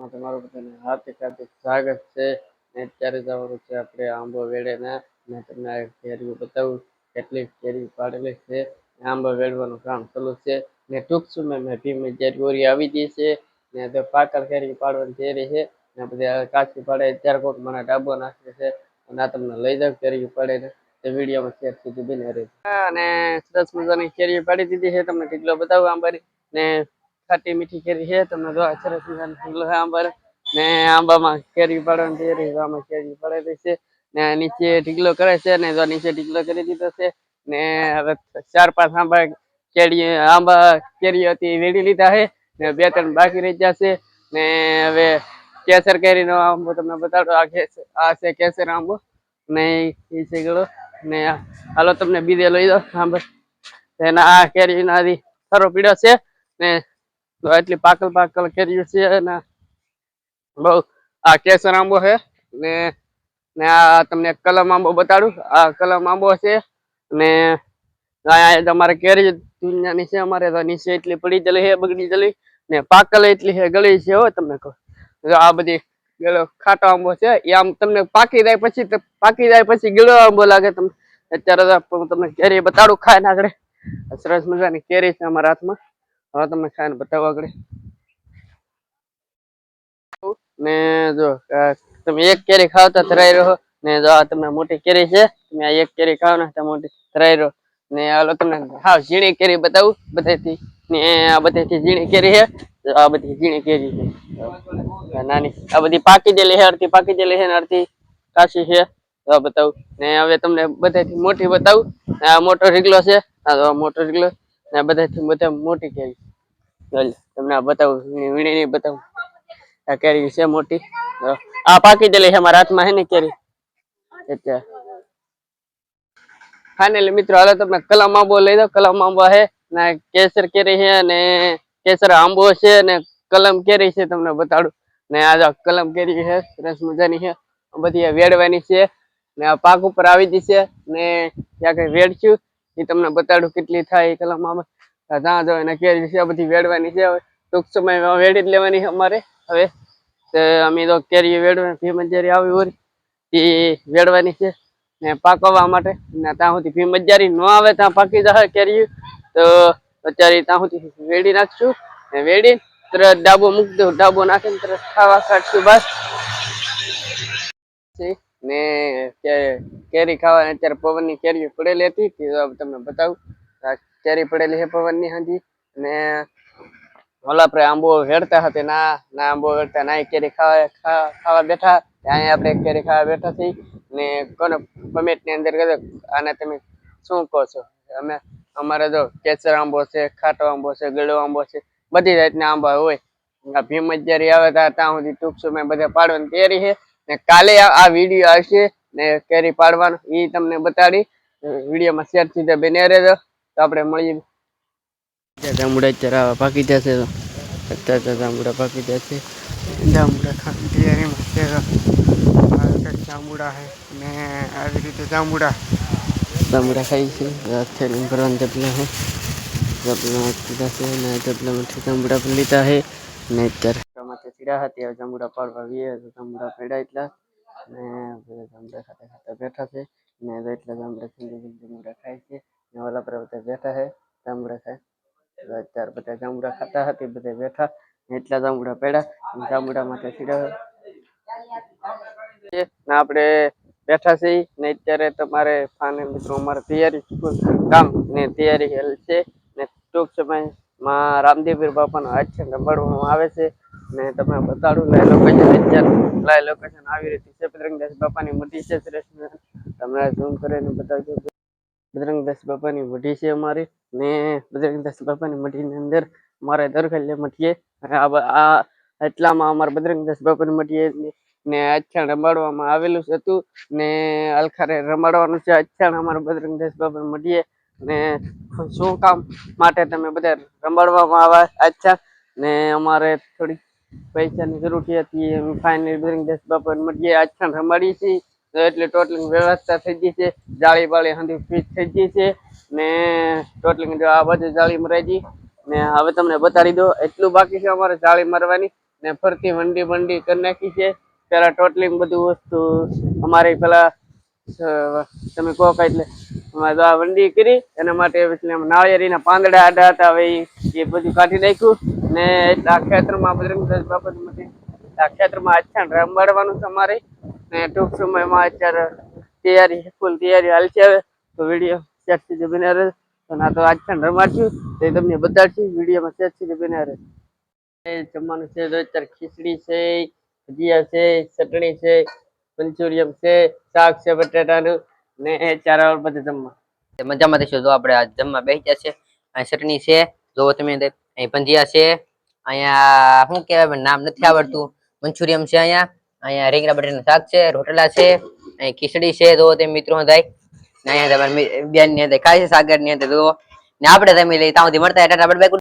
વિડીયોમાં તમારું બધાને હાર્દિક હાર્દિક સ્વાગત છે. ને અત્યારે જવાનું છે આપણે આંબો વેડેના ને તમને આ કેરીઓ બતાવું કેટલી કેરી પાડેલી છે. આંબો વેડવાનું કામ ચાલુ છે ને ટૂંક સમયમાં ભીમ કેરી આવી ગઈ છે ને તો પાકલ કેરી પાડવાની તૈયારી છે ને બધા કાચી પાડે ત્યારે કોઈક મને ડાબો નાખે છે અને આ તમને લઈ જાવ કેરી પડે ને તે વિડીયોમાં શેર સુધી બને રહે અને સરસ મજાની કેરી પાડી દીધી છે. તમને ઢીકલો બતાવું આંબાની ને ખાટી મીઠી કેરી છે. તમને જો સરસ મજાનો ઢીકલો છે આંબા ને આંબામાં કેરી પાડવાની તૈયારી આમાં કેરી પડેલી છે ને નીચે ઢીકલો કરે છે ને જો નીચે ઢીકલો કરી દીધો છે ને હવે 4-5 આંબા કેરી હતી વેડી લીધા છે ને 2-3 બાકી રહી જશે ને હવે કેસર કેરીનો આંબો તમને બતાડો. આ છે કેસર આંબો ને એ છે ગળો ને હાલો તમને બીજે લઈ દો આંબા એના આ કેરીના સારો પીળો છે ને એટલી પાકલ કેરીઓ છે ને બહુ આ કેસર આંબો છે ને આ તમને કલમ આંબો બતાડું. આ કલમ આંબો છે ને તમારે કેરી દુનિયાની છે અમારે તો નીચે એટલી પડી જલી છે બગડી જલી ને પાકલ એટલી છે ગળી છે. હો તમને કહું આ બધી ખાટો આંબો છે એ આમ તમને પાકી જાય પછી ગીળો આંબો લાગે. તમને અત્યારે તમને કેરી બતાડું ખાઈને આગળ. સરસ મજાની કેરી છે અમારા હાથમાં. હવે તમને ખાઈને બતાવો આગળ ને જો તમે એક કેરી ખાવ તો ધરાઈ રહો ને જો આ તમને મોટી કેરી છે તમે આ એક કેરી ખાવ ને તો મોટી ધરાઈ રહો ને હાલો તમને હાવ ઝીણી કેરી બતાવું બધેથી ને આ બધેથી ઝીણી કેરી છે. આ બધી ઝીણી કેરી છે નાની આ બધી પાકી ગયેલી છે અડધી પાકી ગયેલી છે ને અડધી કાચી છે. બતાવું ને હવે તમને બધેથી મોટી બતાવું. આ મોટો ઢીકલો છે. આ મોટો ઢીકલો ને બધા મોટી કેરી તમને આ બતાવું વીણી બતાવું. આ કેરી છે મોટી આ પાકી ગયેલી છે મારા હાથમાં હે ને કેરી અત્યારે ફાઇનલી મિત્રો હાલો તમે કલમ આંબો લઈ દો. કલમ આંબો છે ને કેસર કેરી છે ને કેસર આંબો છે ને કલમ કેરી છે તમને બતાડું ને આ કલમ કેરી છે સરસ મજાની છે બધી વેડવાની છે ને આ પાક ઉપર આવી ગઈ છે ને ત્યાં કઈ વેડશું એ તમને બતાડું કેટલી થાય કલમ આંબા ત્યાં જો એને કેરી છે બધી વેડવાની છે. હવે ટૂંક સમયમાં વેડી જ લેવાની છે અમારે. હવે અમે તો કેરી વેડવાની ભીમજારી આવી હોય એ વેડવાની છે ને પાકવા માટે ને ત્યાં સુધી ભીમજારી ન આવે ત્યાં પાકી જશે કેરી તો અત્યારે ત્યાં સુધી વેડી નાખશું ને વેડી તરત ડાબો મૂકી દઉં. ડાબો નાખીને તરત ખાવા કાઢશું બસ ને કેરી ખાવા અત્યારે પવનની કેરી પડેલી હતી તમને બતાવું. કેરી પડેલી છે પવનની હાજી ને ઓલા પર આંબો વેડતા હતા ના આંબો વેડતા ના કેરી ખાવા બેઠા અહીંયા આપણે કેરી ખાવા બેઠા થઈ ને કોને કમેન્ટ ની અંદર આને તમે શું કહો છો. અમારે જો કેસર આંબો છે, ખાટો આંબો છે, ગળો આંબો છે, બધી જાતના આંબા હોય. ભીમજારી આવે ત્યાં સુધી ટૂંક સમય બધા પાડવાની તૈયારી છે ને કાલે આ વિડીયો આવશે ને કેરી પાડવાનું એ તમને બતાડી વિડીયોમાં શેર સીધા બને રહેજો. તો આપણે મળીએ. જાંબુડા અત્યારે પાકી જશે અત્યારે જાંબુડા પાકી જશે. જાંબુડા ખાવાની તૈયારીમાં છે. જાંબુડા છે ને આવી રીતે જાંબુડા ખાઈ છે. થેલી ભરવાની જપલા છે જપલા છે ને જપલામાંથી જાંબુડા પણ લીધા છે ને અત્યારે ચીડા હતી હવે જાંબુડા પાડવા આવીએ તો જાંબુડા પડ્યા એટલા ને જાંબુડા ખાતા બેઠા છે ને એટલા જાંબુડા ખાય છે ને ઓલા પર બધા બેઠા છે જાંબુડા ખાય. અત્યારે બધા જાંબુડા ખાતા હતા બધા બેઠા એટલા જાંબુડા પડ્યા જાંબુડા માટે ચીડા આપણે બેઠા છીએ ને અત્યારે તમારે ફાઇનલ મિત્રો અમારે તૈયારી કામ ને તૈયારી છે ને ટૂંક સમયમાં રામદેવપીર બાપાનો આખ્યાન રમાડવામાં આવે છે ને તમે બતાડું લાઈવ લોકેશન આવી રીતે છે. બજરંગદાસ બાપાની મોટી છે તમે ઝૂમ કરીને બતાવજો. બજરંગદાસ બાપાની મઢી છે અમારી ને બજરંગદાસ બાપાની મઢીની અંદર અમારે દરખલે મઠીએ આ એટલામાં અમારે બજરંગદાસ બાપાની મઢીએ ને આખ્યાન રમાડવામાં આવેલું હતું ને અલખારે રમાડવાનું છે આખ્યાન અમારે બજરંગદાસ બાપાની મઢીએ ને શું કામ માટે તમે બધા રમાડવામાં આવે આખ્યાન ને અમારે થોડી પૈસાની જરૂર હતી. ફાઇનલી બજરંગદાસ બાપાની મઢીએ આખ્યાન રમાડીએ છીએ એટલે ટોટલ વ્યવસ્થા થઈ ગઈ છે. જાળી બાળી હંધી ફીટ થઈ ગઈ છે ને ટોટલ આ બાજુ જાળી મરાઈ ગઈ ને હવે તમને બતાડી દો એટલું બાકી છે અમારે જાળી મારવાની ને ફરતી વંડી બંડી કરી નાખી છે પેલા ટોટલી બધું વસ્તુ અમારે પેલા તમે કહો કઈ એટલે અમારે તો આ વંડી કરી એના માટે એટલે નાળિયેરીના પાંદડા આડા હતા હવે એ બધું કાઢી નાખ્યું ને આ ખેતરમાં બજરંગદાસ બાબત આ ખેતરમાં આછા રમાડવાનું છે અમારે ને ટૂંક સમયમાં અત્યારે ફૂલ તૈયારી હાલ છે હવે તો વિડીયો સેટ સુધી બન્યા રહે અને આ તો આછા રમાડશું તો એ તમને બતાડશું વિડીયોમાં સેટ સુધી બન્યા રહે જમવાનું છે તો અત્યારે ખીચડી છે ભજીયા છે ચટણી છે મંચુરિયમ છે શાક છે બટાટાનું ને ચારાવળ બધું જમવા મજામાં થઈશું જો આપણે આ જમવા બેસી ગયા છે અહીં ચટણી છે જો તમે અહીં ભજીયા છે અહીંયા શું કહેવાય નામ નથી આવડતું મંચુરિયમ છે અહીંયા રીંગણા બટાટાનું શાક છે રોટલા છે અહીં ખીચડી છે જો તે મિત્રો થાય ને અહીંયા તમારી બેન ની ખાય છે સાગર ની અંદર જો ને આપણે તમે લઈ ત્યાં સુધી મળતા